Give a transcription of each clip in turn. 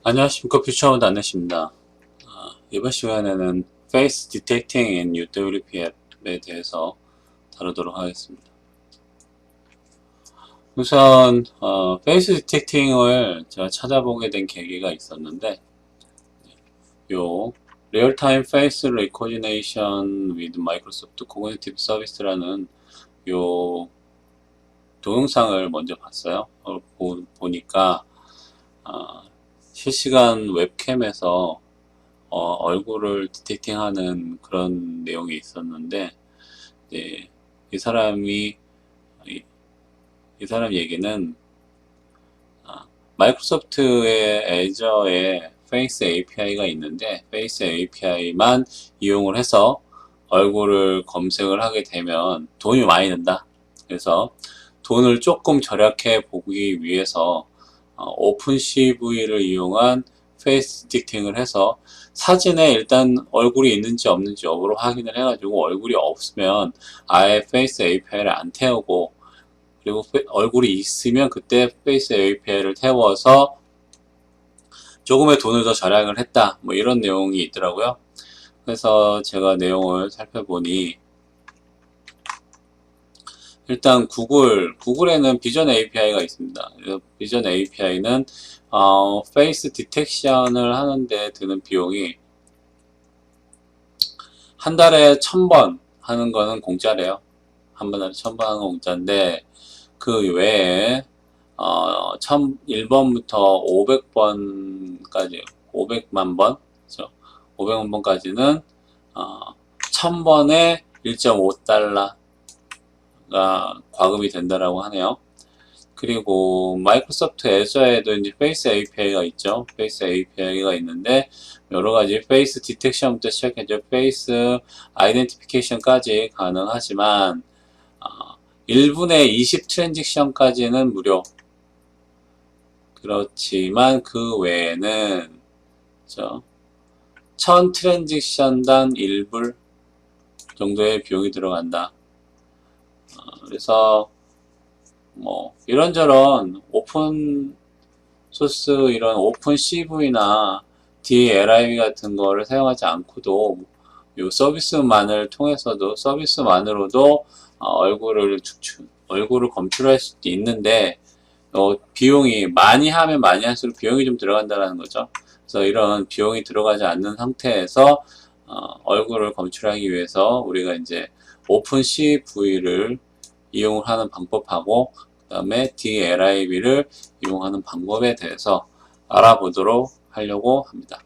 안녕하십니까. 퓨처원드 안내십니다. 이번 시간에는 Face Detecting in UWP 앱에 대해서 다루도록 하겠습니다. 우선 Face Detecting을 제가 찾아보게 된 계기가 있었는데, 요 Real-Time Face Recognition with Microsoft Cognitive Service라는 요 동영상을 먼저 봤어요. 보니까 실시간 웹캠에서 얼굴을 디텍팅하는 그런 내용이 있었는데, 이 사람 얘기는 마이크로소프트의 애저에 페이스 API가 있는데, 페이스 API만 이용을 해서 얼굴을 검색을 하게 되면 돈이 많이 든다. 그래서 돈을 조금 절약해 보기 위해서 오픈CV를 이용한 페이스 디텍팅을 해서 사진에 일단 얼굴이 있는지 없는지 여부로 확인을 해가지고 얼굴이 없으면 아예 페이스 API를 안 태우고, 그리고 얼굴이 있으면 그때 페이스 API를 태워서 조금의 돈을 더 절약을 했다, 뭐 이런 내용이 있더라고요. 그래서 제가 내용을 살펴보니 일단 구글에는 비전 API가 있습니다. 비전 API는 페이스 디텍션을 하는데 드는 비용이 한 달에 1000번 하는 거는 공짜래요. 한 달에 1000번 하는 건 공짜인데, 그 외에 1번부터 500번까지 500만 번, 그렇죠? 500만 번까지는 1000번에 1.5달러가 과금이 된다라고 하네요. 그리고 마이크로소프트 애저에도 이제 페이스 API가 있죠. 페이스 API가 있는데 여러 가지 페이스 디텍션부터 시작해서 페이스 아이덴티피케이션까지 가능하지만 1분에 20 트랜잭션까지는 무료. 그렇지만 그 외에는 1000 트랜잭션당 1불 정도의 비용이 들어간다. 그래서 뭐 이런저런 오픈 소스 이런 오픈 CV나 DLIV 같은 거를 사용하지 않고도 요 서비스만을 통해서도 서비스만으로도 얼굴을 검출할 수도 있는데, 비용이 많이 하면 많이 할수록 비용이 좀 들어간다는 거죠. 그래서 이런 비용이 들어가지 않는 상태에서 얼굴을 검출하기 위해서 우리가 이제 오픈 CV를 이용하는 방법하고 그 다음에 DLIV를 이용하는 방법에 대해서 알아보도록 하려고 합니다.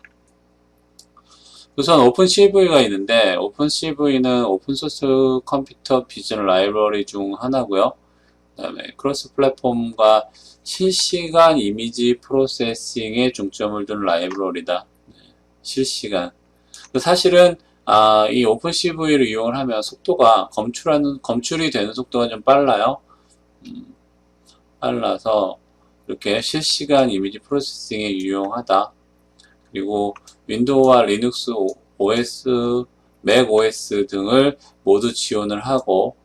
우선 오픈CV가 있는데, 오픈CV는 오픈소스 컴퓨터 비전 라이브러리 중 하나고요. 그 다음에 크로스 플랫폼과 실시간 이미지 프로세싱에 중점을 둔 라이브러리다. 실시간. 사실은 이 오픈CV를 이용을 하면 속도가 검출이 되는 속도가 좀 빨라요. 빨라서 이렇게 실시간 이미지 프로세싱에 유용하다. 그리고 윈도우와 리눅스 OS, 맥 OS 등을 모두 지원을 하고,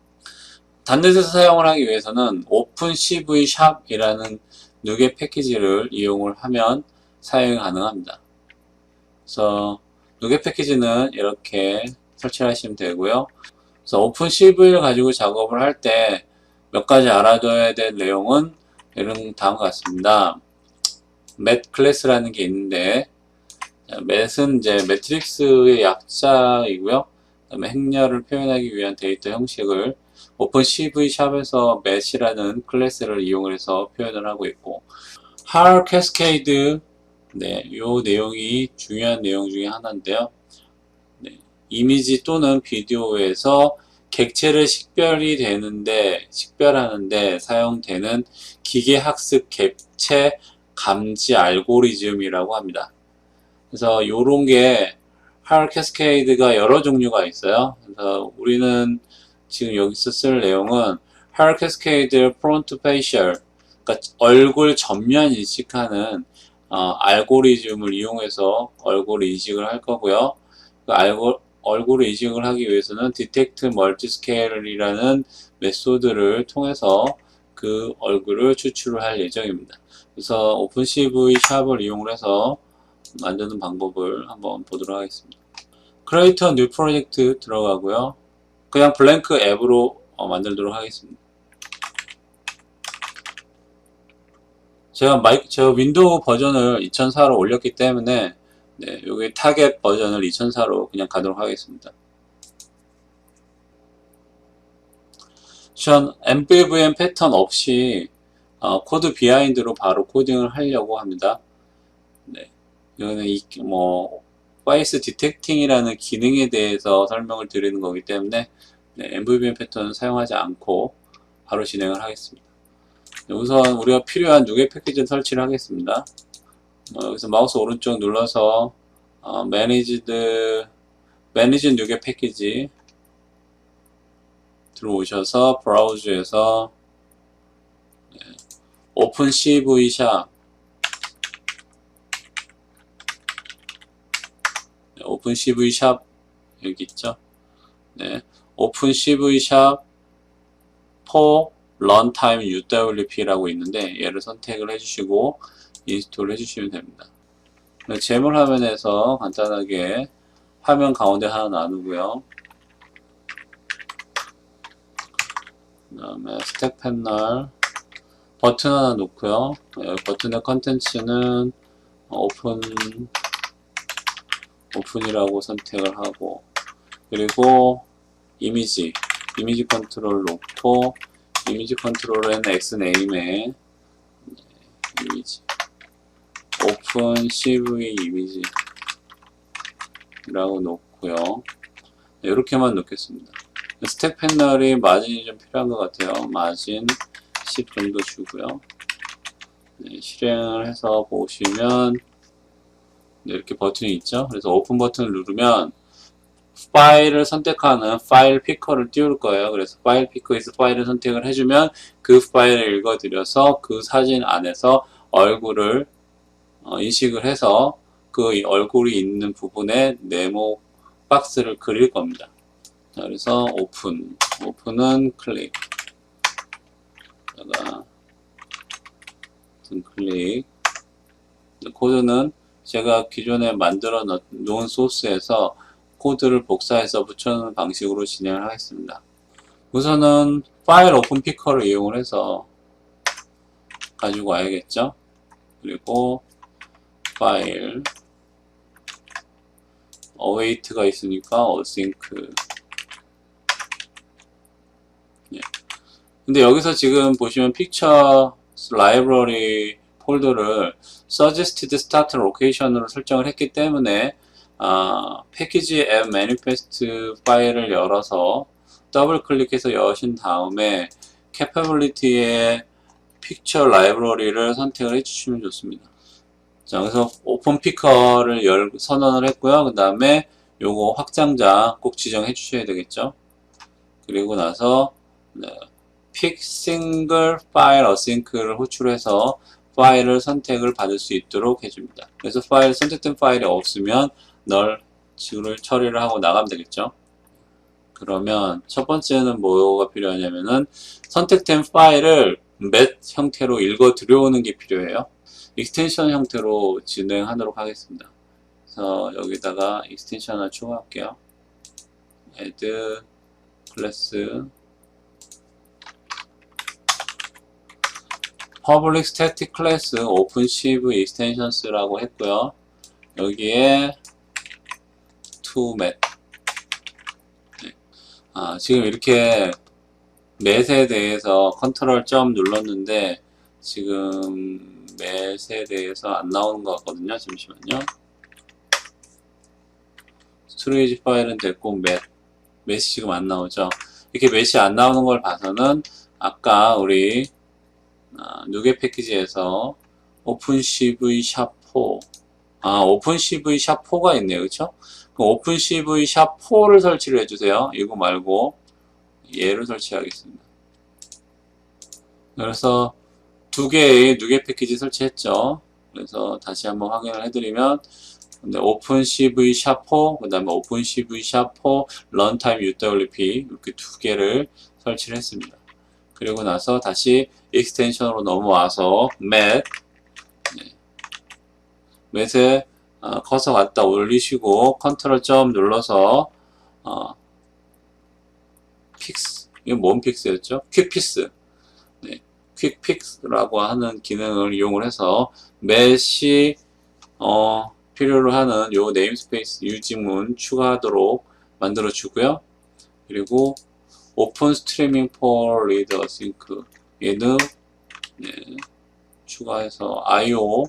단넷에서 사용을 하기 위해서는 오픈CV 샵이라는 누게 패키지를 이용을 하면 사용이 가능합니다. 그래서 누게 패키지는 이렇게 설치하시면 되고요. 그래서 오픈CV를 가지고 작업을 할 때 몇 가지 알아둬야 될 내용은 이런 다음과 같습니다. 맷 클래스라는 게 있는데, 맷은 이제 매트릭스의 약자이고요. 그다음에 행렬을 표현하기 위한 데이터 형식을 오픈CV 샵에서 맷이라는 클래스를 이용해서 표현을 하고 있고, har cascade, 요 내용이 중요한 내용 중에 하나인데요. 이미지 또는 비디오에서 객체를 식별하는데 사용되는 기계학습 객체 감지 알고리즘이라고 합니다. 그래서 요런 게 har cascade가 여러 종류가 있어요. 그래서 우리는 지금 여기서 쓸 내용은 har cascade front facial, 그러니까 얼굴 전면 인식하는 알고리즘을 이용해서 얼굴 인식을 할 거고요. 그 얼굴을 인식을 하기 위해서는 detect multiscale이라는 메소드를 통해서 그 얼굴을 추출을 할 예정입니다. 그래서 오픈CV 샵을 이용을 해서 만드는 방법을 한번 보도록 하겠습니다. Create a new project 들어가고요. 그냥 블랭크 앱으로 만들도록 하겠습니다. 제가 윈도우 버전을 2004로 올렸기 때문에 네, 여기 타겟 버전을 2004로 그냥 가도록 하겠습니다. 전 MVVM 패턴 없이 코드 비하인드로 바로 코딩을 하려고 합니다. 네, 이거는 파이스 디텍팅이라는 기능에 대해서 설명을 드리는 거기 때문에 네, MVVM 패턴은 사용하지 않고 바로 진행을 하겠습니다. 네, 우선 우리가 필요한 누계 패키지를 설치를 하겠습니다. 여기서 마우스 오른쪽 눌러서 Manage 누계 패키지 들어오셔서 브라우저에서 네, 오픈 CV 샵 오픈 CV 샵 여기 있죠. 네, 오픈 CV 샵 for runtime UWP라고 있는데 얘를 선택을 해주시고 인스톨 해주시면 됩니다. 네, 제물 화면에서 간단하게 화면 가운데 하나 나누고요. 그 다음에 스택 패널 버튼 하나 놓고요. 버튼의 컨텐츠는 오픈이라고 선택을 하고, 그리고 이미지 컨트롤 놓고, 이미지 컨트롤에는 X네임에 이미지 오픈 CV 이미지라고 놓고요. 네, 이렇게만 놓겠습니다. 스택 패널이 마진이 좀 필요한 것 같아요. 마진 10 정도 주고요. 네, 실행을 해서 보시면 네, 이렇게 버튼이 있죠. 그래서 오픈 버튼을 누르면 파일을 선택하는 파일 피커를 띄울 거예요. 그래서 파일 피커에서 파일을 선택을 해주면 그 파일을 읽어드려서 그 사진 안에서 얼굴을 인식을 해서 그 얼굴이 있는 부분에 네모 박스를 그릴 겁니다. 자, 그래서 오픈은 클릭, 클릭. 코드는 제가 기존에 만들어 놓은 소스에서 코드를 복사해서 붙여놓은 방식으로 진행을 하겠습니다. 우선은 파일 오픈 피커를 이용을 해서 가지고 와야겠죠. 그리고 파일 await가 있으니까 async. 예. 근데 여기서 지금 보시면 픽처 라이브러리 폴더를 suggested start location으로 설정을 했기 때문에 패키지 앱 매니페스트 파일을 열어서 더블 클릭해서 여신 다음에 capability의 픽처 라이브러리를 선택을 해주시면 좋습니다. 자, 그래서 오픈 피커를 선언을 했고요. 그 다음에 요거 확장자 꼭 지정해 주셔야 되겠죠. 그리고 나서 pick single file async를 호출해서 파일을 선택을 받을 수 있도록 해줍니다. 그래서 선택된 파일이 없으면 널 지구를 처리를 하고 나가면 되겠죠. 그러면 첫 번째는 뭐가 필요하냐면은 선택된 파일을 맷 형태로 읽어 들여오는 게 필요해요. 익스텐션 형태로 진행하도록 하겠습니다. 그래서 여기다가 익스텐션 하나 추가할게요. add class public static class openCV extentions라고 했고요. 여기에 toMat. 네. 지금 이렇게 맷에 대해서 컨트롤 점 눌렀는데 지금 맷에 대해서 안 나오는 것 같거든요. 잠시만요. 스토리지 파일은 됐고 맷이 지금 안 나오죠. 이렇게 맷이 안 나오는 걸 봐서는 아까 우리 누계 패키지에서 오픈CV 샵4 오픈CV 샵4가 있네요. 그쵸? 그럼 오픈CV 샵4를 설치를 해주세요. 이거 말고 얘를 설치하겠습니다. 그래서 두 개의 누계 패키지 설치했죠. 그래서 다시 한번 확인을 해드리면 오픈CV 샵4 그 다음에 오픈CV 샵4 runtime UWP 이렇게 두 개를 설치를 했습니다. 그리고 나서 다시 익스텐션으로 넘어와서 맷에 커서 갖다 올리시고 컨트롤 점 눌러서 픽스, 이게 뭔 픽스였죠? 퀵픽스. 네, 퀵픽스라고 하는 기능을 이용을 해서 메시 필요로 하는 요 네임스페이스 유지문 추가하도록 만들어 주고요. 그리고 오픈 스트리밍 for read async 얘는 네, 추가해서 IO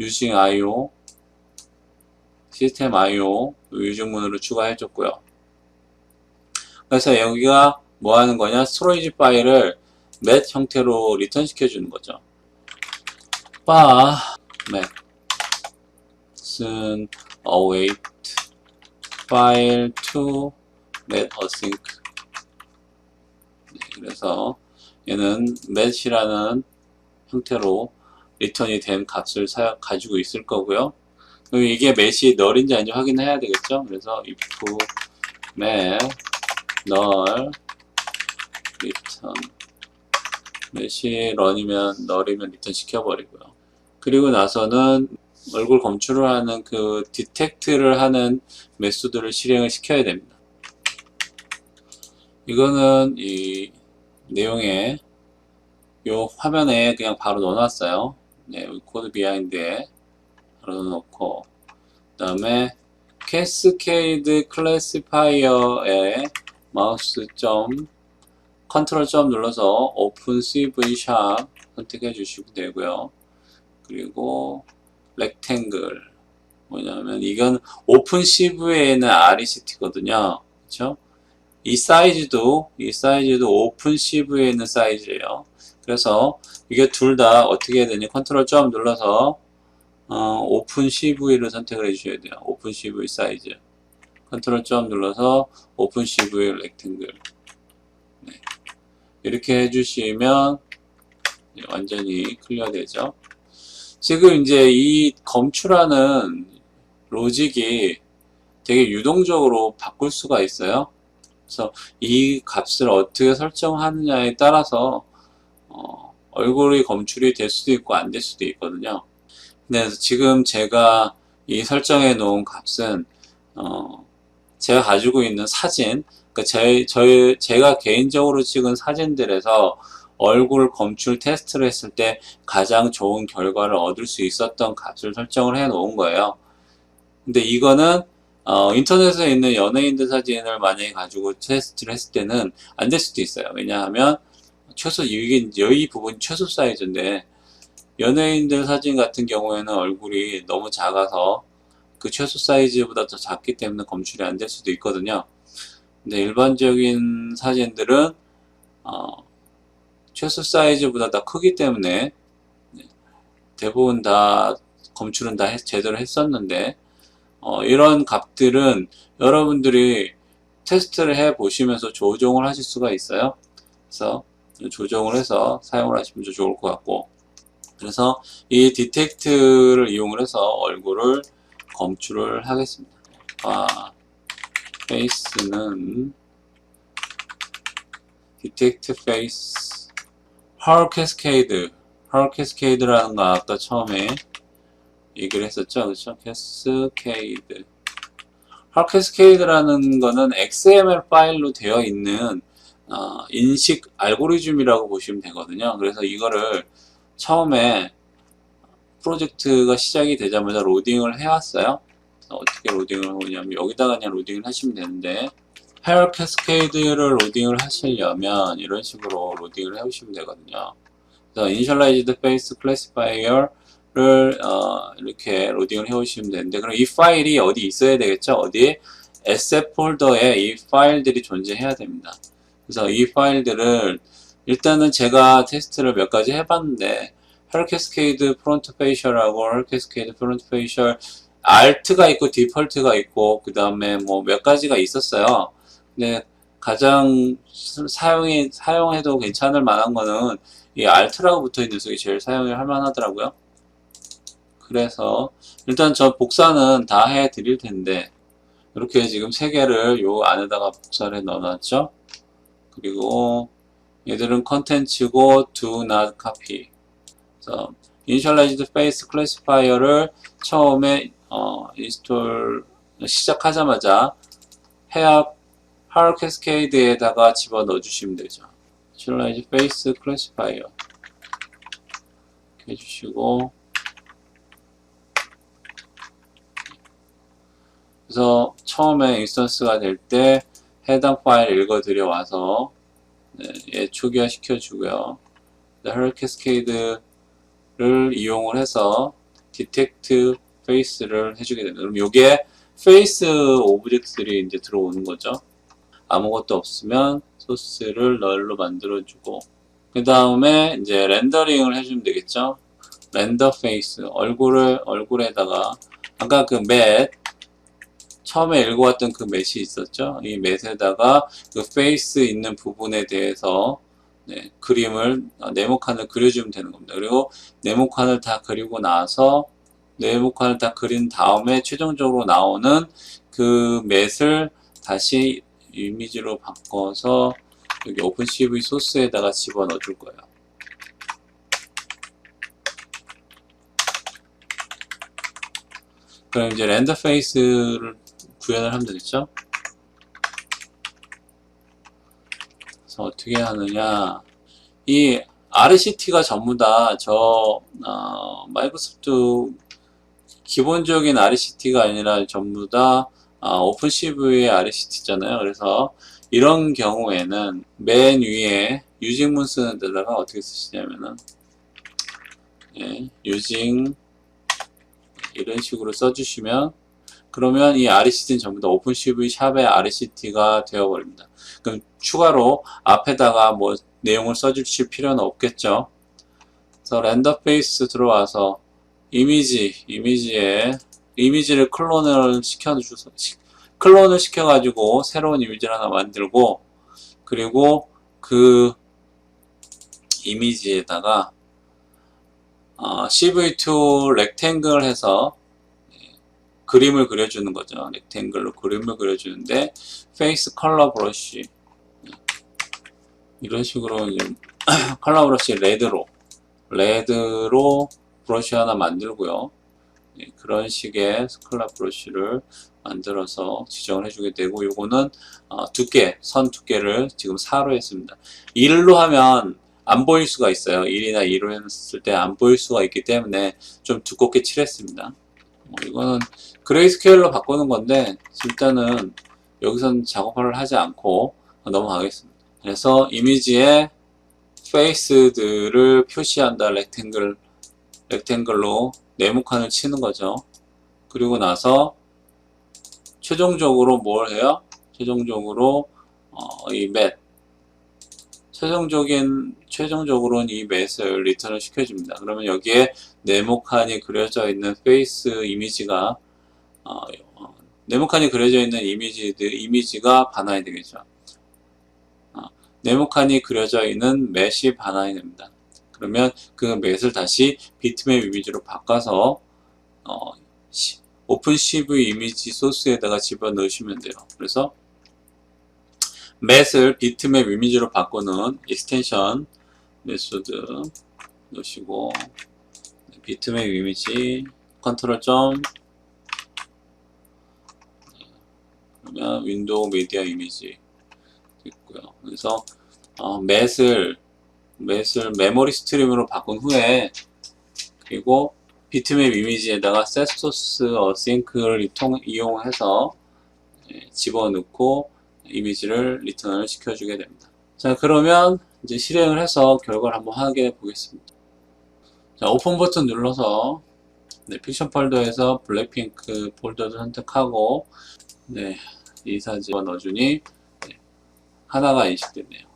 using IO 시스템 IO 유지문으로 추가해 줬고요. 그래서 여기가 뭐 하는 거냐, 스토리지 파일을 맷 형태로 리턴 시켜주는 거죠. 맷 await file to 맷 async. 네, 그래서 얘는 맷이라는 형태로 리턴이 된 값을 가지고 있을 거고요. 그럼 이게 맷이 널인지 아닌지 확인해야 되겠죠. 그래서 if 맷 null return 맷이 런이면 널이면 리턴 시켜버리고요. 그리고 나서는 얼굴 검출을 하는 그 디텍트를 하는 메소드를 실행을 시켜야 됩니다. 이거는 이 내용에 요 화면에 그냥 바로 넣어놨어요. 네, 코드 비하인드에 바로 넣어놓고, 그 다음에 캐스케이드 클래시파이어에 마우스 점 컨트롤 점 눌러서 오픈 CV 샵 선택해 주시면 되고요. 그리고 렉탱글 뭐냐면 이건 오픈 CV에는 RECT거든요. 그렇죠? 이 사이즈도 오픈 CV에 있는 사이즈예요. 그래서 이게 둘 다 어떻게 해야 되냐, 컨트롤 점 눌러서 오픈 CV를 선택을 해주셔야 돼요. 오픈 CV 사이즈 컨트롤 점 눌러서 오픈 CV 렉탱글. 네. 이렇게 해주시면 완전히 클리어 되죠. 지금 이제 이 검출하는 로직이 되게 유동적으로 바꿀 수가 있어요. 그래서 이 값을 어떻게 설정하느냐에 따라서 얼굴이 검출이 될 수도 있고 안 될 수도 있거든요. 근데 지금 제가 이 설정해 놓은 값은 제가 가지고 있는 사진, 그러니까 제가 개인적으로 찍은 사진들에서 얼굴 검출 테스트를 했을 때 가장 좋은 결과를 얻을 수 있었던 값을 설정을 해 놓은 거예요. 근데 이거는 인터넷에 있는 연예인들 사진을 만약에 가지고 테스트를 했을 때는 안 될 수도 있어요. 왜냐하면 이 부분이 최소 사이즈인데 연예인들 사진 같은 경우에는 얼굴이 너무 작아서 그 최소 사이즈보다 더 작기 때문에 검출이 안 될 수도 있거든요. 근데 일반적인 사진들은 최소 사이즈보다 더 크기 때문에 대부분 다 검출은 다 제대로 했었는데 이런 값들은 여러분들이 테스트를 해 보시면서 조정을 하실 수가 있어요. 그래서 조정을 해서 사용을 하시면 좀 좋을 것 같고, 그래서 이 디텍트를 이용을 해서 얼굴을 검출을 하겠습니다. 페이스는 디텍트 페이스 헐 캐스케이드라는 거 아까 처음에 얘기를 했었죠. 그렇죠? 캐스케이드. 헐 캐스케이드라는 거는 XML 파일로 되어 있는 인식 알고리즘이라고 보시면 되거든요. 그래서 이거를 처음에 프로젝트가 시작이 되자마자 로딩을 해왔어요. 어떻게 로딩을 하냐면 여기다가 그냥 로딩을 하시면 되는데, 헐 캐스케이드를 로딩을 하시려면 이런 식으로 로딩을 해오시면 되거든요. 그래서 initialized face classifier를 이렇게 로딩을 해오시면 되는데, 그럼 이 파일이 어디 있어야 되겠죠? 어디에? SF 폴더에 이 파일들이 존재해야 됩니다. 그래서 이 파일들을 일단은 제가 테스트를 몇 가지 해봤는데, 헐 캐스케이드 프론트 페이셜하고 헐 캐스케이드 프론트 페이셜 Alt가 있고 디폴트가 있고 그 다음에 뭐 몇 가지가 있었어요. 근데 가장 사용해도 괜찮을 만한 거는 이 Alt라고 붙어 있는 녀석이 제일 사용할 만하더라고요. 그래서 일단 저 복사는 다 해 드릴 텐데, 이렇게 지금 세 개를 요 안에다가 복사를 해 넣어놨죠. 그리고 얘들은 컨텐츠고 do not copy. 그래서 initialized face classifier를 처음에 인스톨 시작하자마자 해압 하울 캐스케이드에다가 집어 넣어 주시면 되죠. Visualize Face Classifier 이렇게 해주시고, 그래서 처음에 인스턴스가 될 때 해당 파일 읽어 들여와서 얘 초기화 시켜주고요. 하울 캐스케이드를 이용을 해서 디텍트 페이스를 해주게 됩니다. 그럼 요게 페이스 오브젝트들이 이제 들어오는 거죠. 아무것도 없으면 소스를 널로 만들어주고, 그 다음에 이제 렌더링을 해주면 되겠죠. 렌더 페이스, 얼굴에다가, 아까 그 맷, 처음에 읽어왔던 그 맷이 있었죠. 이 맷에다가 그 페이스 있는 부분에 대해서 그림을, 네모칸을 그려주면 되는 겁니다. 그리고 네모칸을 다 그리고 나서, 네모칸을 다 그린 다음에 최종적으로 나오는 그 맷을 다시 이미지로 바꿔서 여기 오픈CV 소스에다가 집어넣어 줄 거예요. 그럼 이제 렌더 페이스를 구현을 하면 되겠죠? 그래서 어떻게 하느냐. 이 RCT가 전부 다 마이크로소프트 기본적인 RCT가 아니라 전부 다 오픈CV의 RCT잖아요. 그래서 이런 경우에는 맨 위에 유징문 쓰는 데다가 어떻게 쓰시냐면은 유징 이런 식으로 써주시면, 그러면 이 RCT는 전부 다 오픈CV 샵의 RCT가 되어버립니다. 그럼 추가로 앞에다가 뭐 내용을 써주실 필요는 없겠죠. 그래서 렌더 페이스 들어와서 이미지를 클론을 시켜가지고 새로운 이미지를 하나 만들고, 그리고 그 이미지에다가 CV2 렉탱글 해서 그림을 그려주는 거죠. 렉탱글로 그림을 그려주는데 페이스 컬러 브러쉬 이런 식으로 컬러 브러쉬 레드로 브러쉬 하나 만들고요. 그런 식의 컬러 브러쉬를 만들어서 지정을 해주게 되고, 요거는 선 두께를 지금 4로 했습니다. 1로 하면 안 보일 수가 있어요. 1이나 2로 했을 때 안 보일 수가 있기 때문에 좀 두껍게 칠했습니다. 이거는 그레이스케일로 바꾸는 건데 일단은 여기서는 작업을 하지 않고 넘어가겠습니다. 그래서 이미지에 페이스들을 표시한다. 렉탱글로 네모칸을 치는 거죠. 그리고 나서 최종적으로 뭘 해요? 최종적으로 이 최종적으로는 이 맷을 리턴을 시켜줍니다. 그러면 여기에 네모칸이 그려져 있는 페이스 이미지가 네모칸이 그려져 있는 이미지가 반환이 되겠죠. 네모칸이 그려져 있는 맷이 반환이 됩니다. 그러면 그 맷을 다시 비트맵 이미지로 바꿔서 오픈CV 이미지 소스에다가 집어넣으시면 돼요. 그래서 맷을 비트맵 이미지로 바꾸는 익스텐션 메소드 넣으시고, 비트맵 이미지 컨트롤 점, 그러면 윈도우 미디어 이미지 있고요. 그래서 맷을 메모리 스트림으로 바꾼 후에, 그리고 비트맵 이미지에다가 셋소스 어싱크를 이용해서 집어넣고 이미지를 리턴을 시켜주게 됩니다. 자, 그러면 이제 실행을 해서 결과를 한번 확인해 보겠습니다. 자, 오픈 버튼 눌러서 픽션 폴더에서 블랙핑크 폴더를 선택하고 이 사진 넣어주니 하나가 인식됐네요.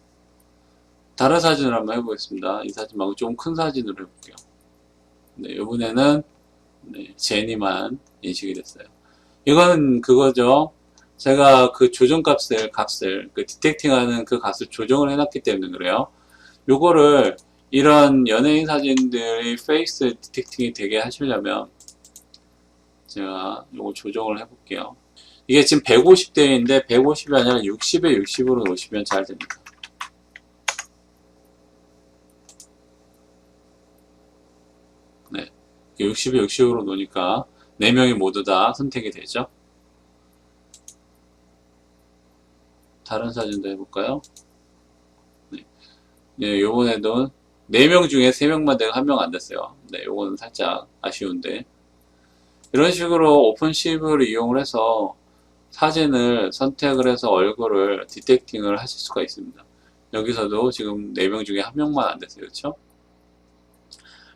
다른 사진을 한번 해보겠습니다. 이 사진 말고 좀 큰 사진으로 해볼게요. 이번에는 제니만 인식이 됐어요. 이건 그거죠. 제가 그 조정값을, 디텍팅하는 그 값을 조정을 해놨기 때문에 그래요. 요거를 이런 연예인 사진들의 페이스 디텍팅이 되게 하시려면 제가 요거 조정을 해볼게요. 이게 지금 150대인데 150이 아니라 60에 60으로 놓으시면 잘 됩니다. 60에 60으로 놓으니까 4명이 모두 다 선택이 되죠. 다른 사진도 해볼까요? 네. 네, 요번에도 4명 중에 3명만 되고 1명 안 됐어요. 네, 요거는 살짝 아쉬운데. 이런 식으로 오픈시브를 이용을 해서 사진을 선택을 해서 얼굴을 디텍팅을 하실 수가 있습니다. 여기서도 지금 4명 중에 1명만 안 됐어요. 그렇죠?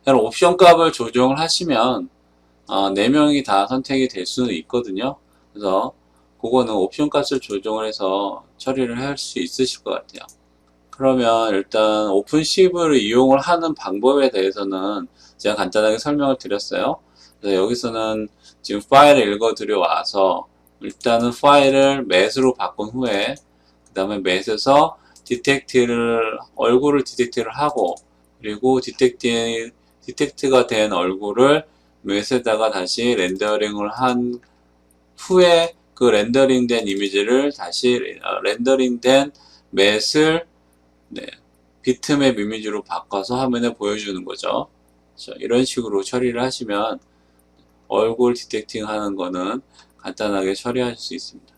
옵션 값을 조정을 하시면 4명이 다 선택이 될 수는 있거든요. 그래서 그거는 옵션 값을 조정을 해서 처리를 할 수 있으실 것 같아요. 그러면 일단 오픈시브를 이용을 하는 방법에 대해서는 제가 간단하게 설명을 드렸어요. 그래서 여기서는 지금 파일을 읽어 들여와서 일단은 파일을 met으로 바꾼 후에 그 다음에 met에서 디텍트를 얼굴을 디텍트를 하고 그리고 디텍트가 된 얼굴을 met에다가 다시 렌더링을 한 후에 그 렌더링된 이미지를 다시 렌더링된 met을 비트맵 이미지로 바꿔서 화면에 보여주는 거죠. 이런 식으로 처리를 하시면 얼굴 디텍팅 하는 거는 간단하게 처리할 수 있습니다.